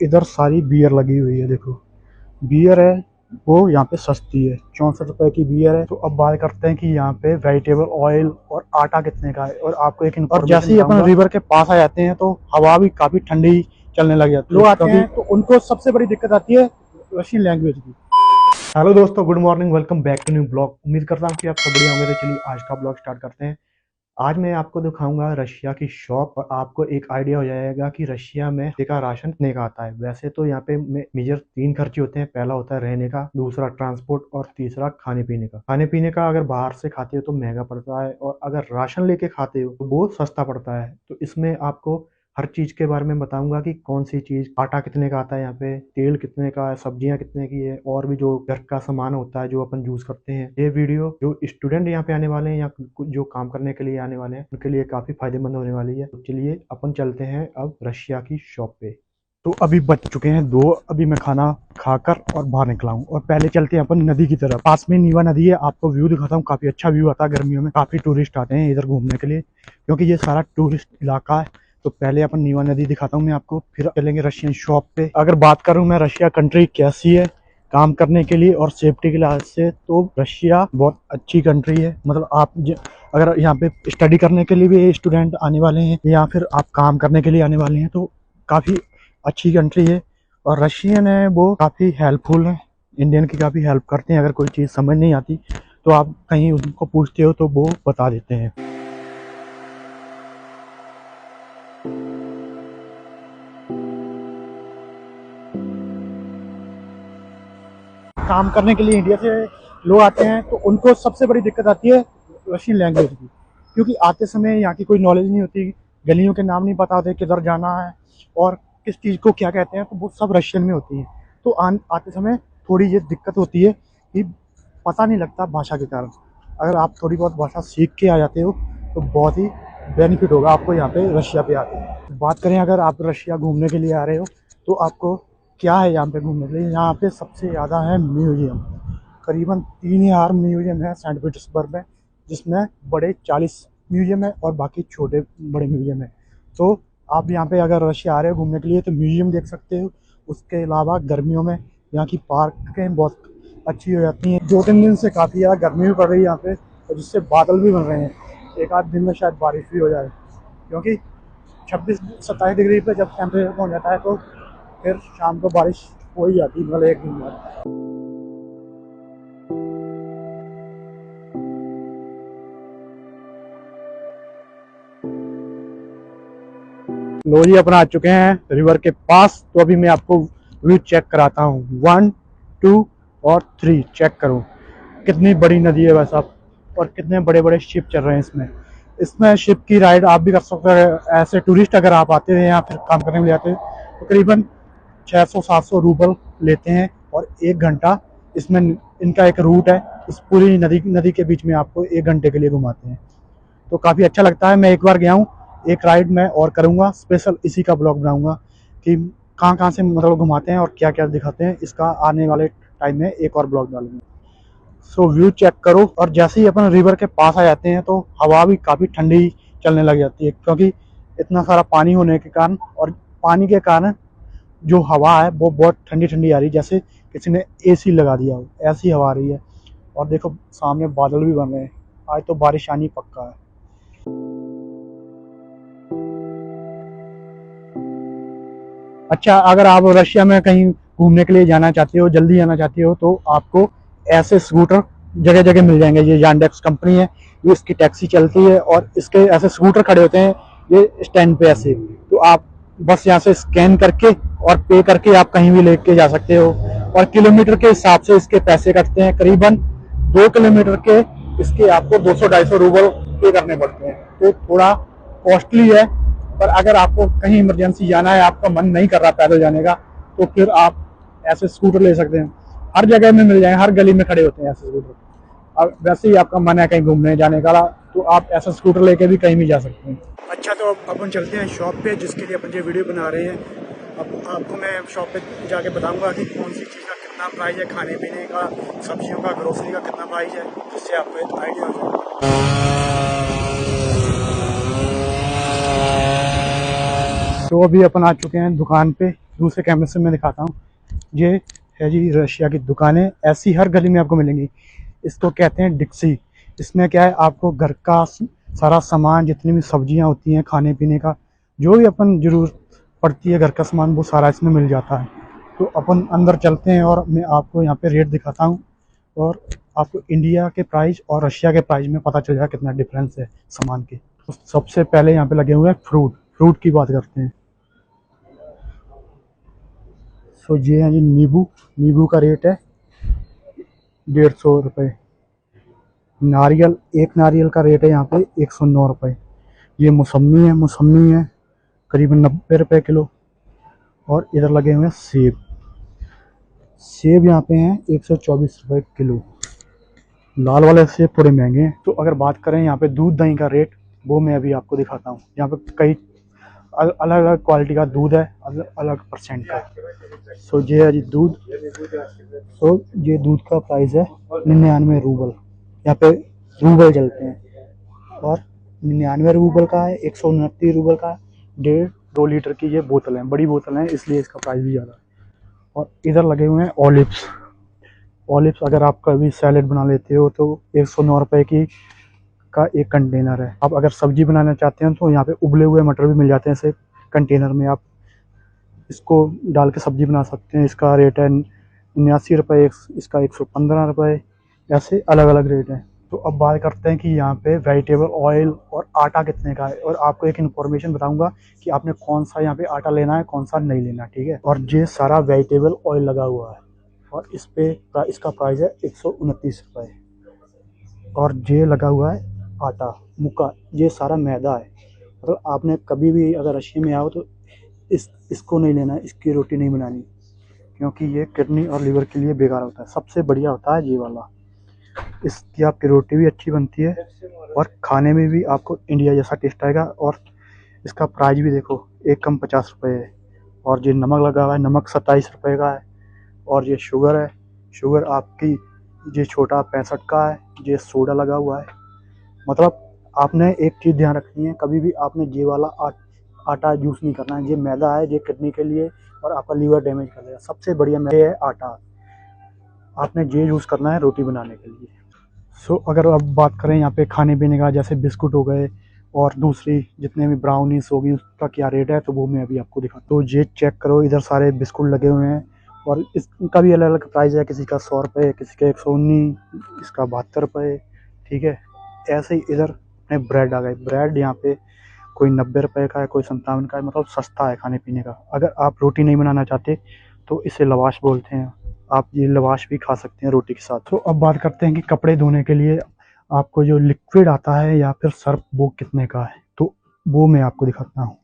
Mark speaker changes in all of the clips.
Speaker 1: इधर सारी बियर लगी हुई है। देखो बियर है वो यहाँ पे सस्ती है, 64 रुपए की बियर है। तो अब बात करते हैं कि यहाँ पे वेजिटेबल ऑयल और आटा कितने का है। और आपको एक और जैसे ही अपन रिवर के पास आ जाते हैं तो हवा भी काफी ठंडी चलने लग जाती है। लोग आते हैं तो उनको सबसे बड़ी दिक्कत आती है रशियन लैंग्वेज की। हेलो दोस्तों, good morning, welcome back to new blog. उम्मीद करता हूँ कि आप सब बढ़िया होंगे। तो चलिए आज का ब्लॉग स्टार्ट करते हैं। आज मैं आपको दिखाऊंगा रशिया की शॉप और आपको एक आइडिया हो जाएगा कि रशिया में का राशन कितने का आता है। वैसे तो यहाँ पे मेजर 3 खर्चे होते हैं। पहला होता है रहने का, दूसरा ट्रांसपोर्ट और तीसरा खाने पीने का। खाने पीने का अगर बाहर से खाते हो तो महंगा पड़ता है और अगर राशन लेके खाते हो तो वो सस्ता पड़ता है। तो इसमें आपको हर चीज के बारे में बताऊंगा कि कौन सी चीज, आटा कितने का आता है यहाँ पे, तेल कितने का है, सब्जियां कितने की है, और भी जो घर का सामान होता है जो अपन यूज करते हैं। ये वीडियो जो स्टूडेंट यहाँ पे आने वाले हैं या जो काम करने के लिए आने वाले हैं उनके लिए काफी फायदेमंद होने वाली है। तो चलिए अपन चलते हैं अब रशिया की शॉप पे। तो अभी बज चुके हैं 2। अभी मैं खाना खाकर और बाहर निकला हूँ और पहले चलते हैं अपन नदी की तरफ। पास में नीवा नदी है, आपको व्यू दिखाता हूँ। काफी अच्छा व्यू आता है गर्मियों में, काफी टूरिस्ट आते हैं इधर घूमने के लिए क्योंकि ये सारा टूरिस्ट इलाका है। तो पहले अपन नीवा नदी दिखाता हूँ मैं आपको, फिर चलेंगे रशियन शॉप पे। अगर बात करूँ मैं रशिया कंट्री कैसी है काम करने के लिए और सेफ्टी के लिहाज से, तो रशिया बहुत अच्छी कंट्री है। मतलब आप अगर यहाँ पे स्टडी करने के लिए भी स्टूडेंट आने वाले हैं या फिर आप काम करने के लिए आने वाले हैं तो काफ़ी अच्छी कंट्री है। और रशियन है वो काफ़ी हेल्पफुल है, इंडियन की काफ़ी हेल्प करते हैं। अगर कोई चीज़ समझ नहीं आती तो आप कहीं उनको पूछते हो तो वो बता देते हैं। काम करने के लिए इंडिया से लोग आते हैं तो उनको सबसे बड़ी दिक्कत आती है रशियन लैंग्वेज की, क्योंकि आते समय यहाँ की कोई नॉलेज नहीं होती, गलियों के नाम नहीं पता होते, किधर जाना है और किस चीज़ को क्या कहते हैं, तो वो सब रशियन में होती है। तो आते समय थोड़ी ये दिक्कत होती है कि पता नहीं लगता भाषा के कारण। अगर आप थोड़ी बहुत भाषा सीख के आ जाते हो तो बहुत ही बेनिफिट होगा आपको यहाँ पे रशिया पे आके। बात करें अगर आप रशिया घूमने के लिए आ रहे हो तो आपको क्या है यहाँ पे घूमने के लिए। यहाँ पे सबसे ज़्यादा है म्यूजियम, करीबन 3000 म्यूजियम है सेंट पीटर्सबर्ग में, जिसमें बड़े 40 म्यूजियम है और बाकी छोटे बड़े म्यूजियम है। तो आप यहाँ पे अगर रशिया आ रहे हो घूमने के लिए तो म्यूजियम देख सकते हो। उसके अलावा गर्मियों में यहाँ की पार्कें बहुत अच्छी हो जाती हैं। 2-3 दिन से काफ़ी ज़्यादा गर्मी भी पड़ रही है यहाँ पे और जिससे बादल भी बन रहे हैं। एक आध दिन में शायद बारिश भी हो जाए, क्योंकि 26-27 डिग्री पे जब टेम्परेचर पहुँच जाता है तो फिर शाम को बारिश हो ही जाती है, मतलब एक दिन बाद। लो जी, अपना आ चुके हैं रिवर के पास। तो अभी मैं आपको व्यू चेक कराता हूँ। 1, 2 और 3 चेक करो कितनी बड़ी नदी है वैसा, और कितने बड़े बड़े शिप चल रहे हैं इसमें। इसमें शिप की राइड आप भी कर सकते हो ऐसे टूरिस्ट अगर आप आते हैं या फिर काम करने के लिए आते हैं तो करीबन 600-700 रूबल लेते हैं और 1 घंटा इसमें इनका एक रूट है। इस पूरी नदी के बीच में आपको 1 घंटे के लिए घुमाते हैं। तो काफ़ी अच्छा लगता है। मैं एक बार गया हूँ, एक राइड मैं और करूँगा, स्पेशल इसी का ब्लॉग बनाऊँगा कि कहाँ कहाँ से मतलब घुमाते हैं और क्या क्या दिखाते हैं। इसका आने वाले टाइम में एक और ब्लॉग डालूंगा। सो व्यू चेक करो। और जैसे ही अपन रिवर के पास आ जाते हैं तो हवा भी काफ़ी ठंडी चलने लग जाती है, क्योंकि इतना सारा पानी होने के कारण और पानी के कारण जो हवा है वो बहुत ठंडी ठंडी आ रही है, जैसे किसी ने एसी लगा दिया हो, ऐसी हवा आ रही है। और देखो सामने बादल भी बन रहे हैं, आज तो बारिश आनी पक्का है। अच्छा, अगर आप रशिया में कहीं घूमने के लिए जाना चाहते हो, जल्दी जाना चाहते हो, तो आपको ऐसे स्कूटर जगह जगह मिल जाएंगे। ये यानडेक्स कंपनी है, ये इसकी टैक्सी चलती है और इसके ऐसे स्कूटर खड़े होते हैं ये स्टैंड पे ऐसे। तो आप बस यहाँ से स्कैन करके और पे करके आप कहीं भी लेके जा सकते हो। और किलोमीटर के हिसाब से इसके पैसे कटते हैं। करीबन 2 किलोमीटर के इसके आपको 200-250 रूबल पे करने पड़ते हैं, तो थोड़ा कॉस्टली है। पर अगर आपको कहीं इमरजेंसी जाना है, आपका मन नहीं कर रहा पैदल जाने का, तो फिर आप ऐसे स्कूटर ले सकते हैं। हर जगह में मिल जाएंगे, हर गली में खड़े होते हैं ऐसे स्कूटर। अब वैसे ही आपका मन है कहीं घूमने जाने का तो आप ऐसा स्कूटर लेके भी कहीं भी जा सकते हैं। अच्छा, तो अब अपन चलते हैं शॉप पे, जिसके लिए अपन ये वीडियो बना रहे हैं। अब आपको मैं शॉप पे जाके बताऊंगा कि कौन सी चीज़ का कितना प्राइस है, खाने पीने का, सब्जियों का, ग्रोसरी का कितना प्राइस है, जिससे आपको एक आइडिया हो जाए। तो अभी अपन आ चुके हैं दुकान पे। दूसरे कैमरे से मैं दिखाता हूँ। ये है जी रशिया की दुकानें, ऐसी हर गली में आपको मिलेंगी। इसको कहते हैं डिक्सी। इसमें क्या है, आपको घर का सारा सामान, जितनी भी सब्जियां होती हैं, खाने पीने का जो भी अपन जरूरत पड़ती है, घर का सामान, वो सारा इसमें मिल जाता है। तो अपन अंदर चलते हैं और मैं आपको यहाँ पे रेट दिखाता हूँ, और आपको इंडिया के प्राइस और रशिया के प्राइस में पता चल जाएगा कितना डिफरेंस है सामान के। तो सबसे पहले यहाँ पे लगे हुए हैं फ्रूट। फ्रूट की बात करते हैं। सो ये है जी नींबू। नींबू का रेट है 150 रुपये। नारियल, एक नारियल का रेट है यहाँ पे 109 रुपये। ये मौसम्मी है, मौसम्मी है करीबन 90 रुपये किलो। और इधर लगे हुए हैं सेब। सेब यहाँ पे हैं 124 रुपये किलो। लाल वाले सेब थोड़े महंगे हैं। तो अगर बात करें यहाँ पे दूध दही का रेट, वो मैं अभी आपको दिखाता हूँ। यहाँ पे कई अलग अलग क्वालिटी का दूध है, अलग अलग परसेंट का। सो ये है जी दूध। सो ये दूध का प्राइस है 99 रूबल। यहाँ पे रूबल चलते हैं। और 99 रूबल का है, 129 रूबल का है। 1.5-2 लीटर की ये बोतल है, बड़ी बोतल है, इसलिए इसका प्राइस भी ज़्यादा है। और इधर लगे हुए हैं ऑलिव्स। ऑलिव्स अगर आप कभी सैलेड बना लेते हो तो 109 रुपये की का एक कंटेनर है। आप अगर सब्जी बनाना चाहते हैं तो यहाँ पे उबले हुए मटर भी मिल जाते हैं ऐसे कंटेनर में। आप इसको डाल के सब्जी बना सकते हैं। इसका रेट है 79 रुपये, इसका 115 रुपये। ऐसे अलग अलग रेट हैं। तो अब बात करते हैं कि यहाँ पे वेजिटेबल ऑयल और आटा कितने का है। और आपको एक इन्फॉर्मेशन बताऊंगा कि आपने कौन सा यहाँ पे आटा लेना है, कौन सा नहीं लेना, ठीक है। और ये सारा वेजिटेबल ऑयल लगा हुआ है, और इस पे इसका प्राइस है 129 रुपये। और ये लगा हुआ है आटा मुक्का, ये सारा मैदा है। मतलब आपने कभी भी अगर रशिया में आओ तो इसको नहीं लेना है, इसकी रोटी नहीं बनानी, क्योंकि ये किडनी और लीवर के लिए बेकार होता है। सबसे बढ़िया होता है ये वाला। इसकी आपकी रोटी भी अच्छी बनती है, और खाने में भी आपको इंडिया जैसा टेस्ट आएगा। और इसका प्राइस भी देखो, एक कम 50 रुपये है। और ये नमक लगा हुआ है, नमक 27 रुपये का है। और ये शुगर है, शुगर आपकी ये छोटा 65 का है। ये सोडा लगा हुआ है। मतलब आपने एक चीज़ ध्यान रखनी है, कभी भी आपने ये वाला आटा यूज़ नहीं करना है। ये मैदा है, ये किडनी के लिए और आपका लीवर डैमेज कर देगा। सबसे बढ़िया मैदा है आटा, आपने ये यूज़ करना है रोटी बनाने के लिए। सो अगर अब बात करें यहाँ पे खाने पीने का, जैसे बिस्कुट हो गए और दूसरी जितने भी ब्राउनीस होगी, उसका क्या रेट है, तो वो मैं अभी आपको दिखाता हूँ। तो ये चेक करो, इधर सारे बिस्कुट लगे हुए हैं, और इसका भी अलग अलग प्राइस है। किसी का 100 रुपये, किसी का 119, इसका 72 रुपये, ठीक है। ऐसे ही इधर अपने ब्रेड आ गए। ब्रेड यहाँ पे कोई 90 रुपये का है, कोई 57 का है। मतलब सस्ता है खाने पीने का। अगर आप रोटी नहीं बनाना चाहते तो इसे लवाश बोलते हैं, आप ये लवाश भी खा सकते हैं रोटी के साथ। तो अब बात करते हैं कि कपड़े धोने के लिए आपको जो लिक्विड आता है या फिर सर्फ, वो कितने का है, तो वो मैं आपको दिखाता हूँ।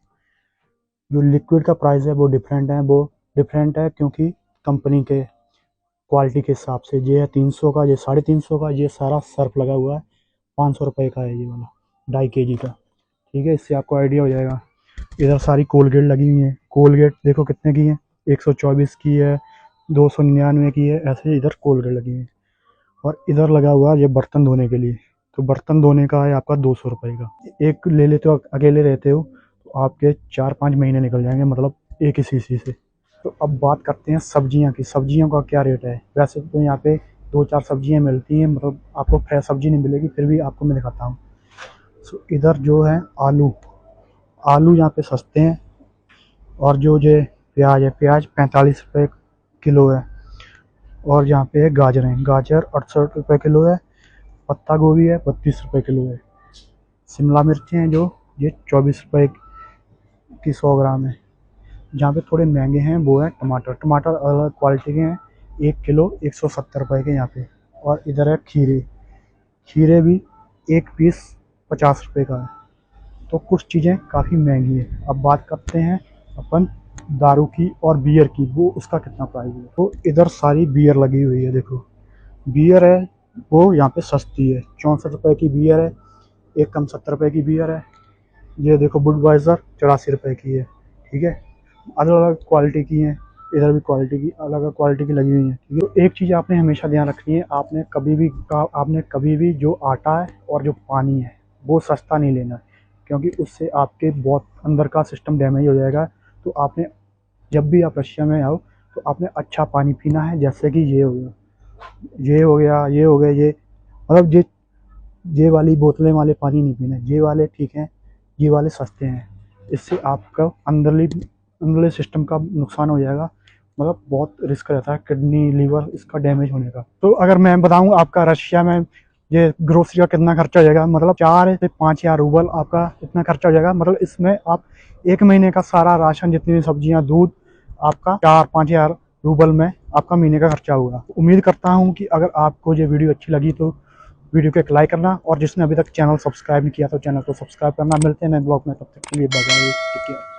Speaker 1: जो लिक्विड का प्राइस है वो डिफरेंट है क्योंकि कंपनी के क्वालिटी के हिसाब से। ये है 300 का, ये 350 का। ये सारा सर्फ लगा हुआ है 500 रुपये का है, ये वाला 2.5 kg का, ठीक है। इससे आपको आइडिया हो जाएगा। इधर सारी कोलगेट लगी हुई है। कोलगेट देखो कितने की है, 124 की है, 299 की है। ऐसे इधर कोलगेट लगी हुई है। और इधर लगा हुआ है ये बर्तन धोने के लिए। तो बर्तन धोने का है आपका 200 रुपये का। एक ले लेते हो, अकेले रहते हो तो आपके 4-5 महीने निकल जाएंगे, मतलब एक ही शीशी से। तो अब बात करते हैं सब्जियां की। सब्जियों का क्या रेट है। वैसे तो यहाँ पे 2-4 सब्जियां मिलती हैं, मतलब आपको फ्रेश सब्जी नहीं मिलेगी, फिर भी आपको मैं दिखाता हूँ। सो इधर जो है आलू, आलू यहाँ पे सस्ते हैं। और जो प्याज है, प्याज 45 रुपये किलो है। और यहाँ पे गाजर है, गाजर 68 रुपये किलो है। पत्ता गोभी है 32 रुपये किलो है। शिमला मिर्ची हैं जो, ये 24 रुपये की 100 ग्राम है। जहाँ पे थोड़े महंगे हैं वो है टमाटर। टमाटर अलग अलग क्वालिटी के हैं, 1 किलो 170 रुपये के यहाँ पे। और इधर है खीरे, खीरे भी एक पीस 50 रुपये का है। तो कुछ चीज़ें काफ़ी महंगी है। अब बात करते हैं अपन दारू की और बियर की, वो उसका कितना प्राइस है। तो इधर सारी बियर लगी हुई है, देखो बियर है वो यहाँ पे सस्ती है। 64 रुपये की बियर है, एक कम 70 रुपये की बियर है। ये देखो बुडवाइजर 84 रुपये की है, ठीक है। अलग अलग क्वालिटी की हैं, इधर भी क्वालिटी की अलग अलग क्वालिटी की लगी हुई हैं। तो एक चीज़ आपने हमेशा ध्यान रखनी है, आपने कभी भी जो आटा है और जो पानी है वो सस्ता नहीं लेना है, क्योंकि उससे आपके बहुत अंदर का सिस्टम डैमेज हो जाएगा। तो आपने जब भी आप रशिया में आओ तो आपने अच्छा पानी पीना है, जैसे कि ये हो गया, ये हो गया, ये हो गया, ये मतलब ये वाली बोतलें वाले पानी नहीं पीना है। ये वाले ठीक हैं, ये वाले सस्ते हैं। इससे आपका अंदरले सिस्टम का नुकसान हो जाएगा, मतलब बहुत रिस्क रहता है किडनी लीवर इसका डैमेज होने का। तो अगर मैं बताऊं आपका रशिया में ये ग्रोसरी का कितना खर्चा हो जाएगा, मतलब 4 से 5 हज़ार रूबल आपका इतना खर्चा हो जाएगा। मतलब इसमें आप 1 महीने का सारा राशन, जितनी भी सब्जियां, दूध, आपका 4-5 हज़ार रूबल में आपका महीने का खर्चा होगा। उम्मीद करता हूँ कि अगर आपको ये वीडियो अच्छी लगी तो वीडियो को एक लाइक करना, और जिसने अभी तक चैनल सब्सक्राइब नहीं किया तो चैनल को सब्सक्राइब करना। मिलते हैं नए ब्लॉग में, तब तक के लिए बाय बाय, टेक केयर।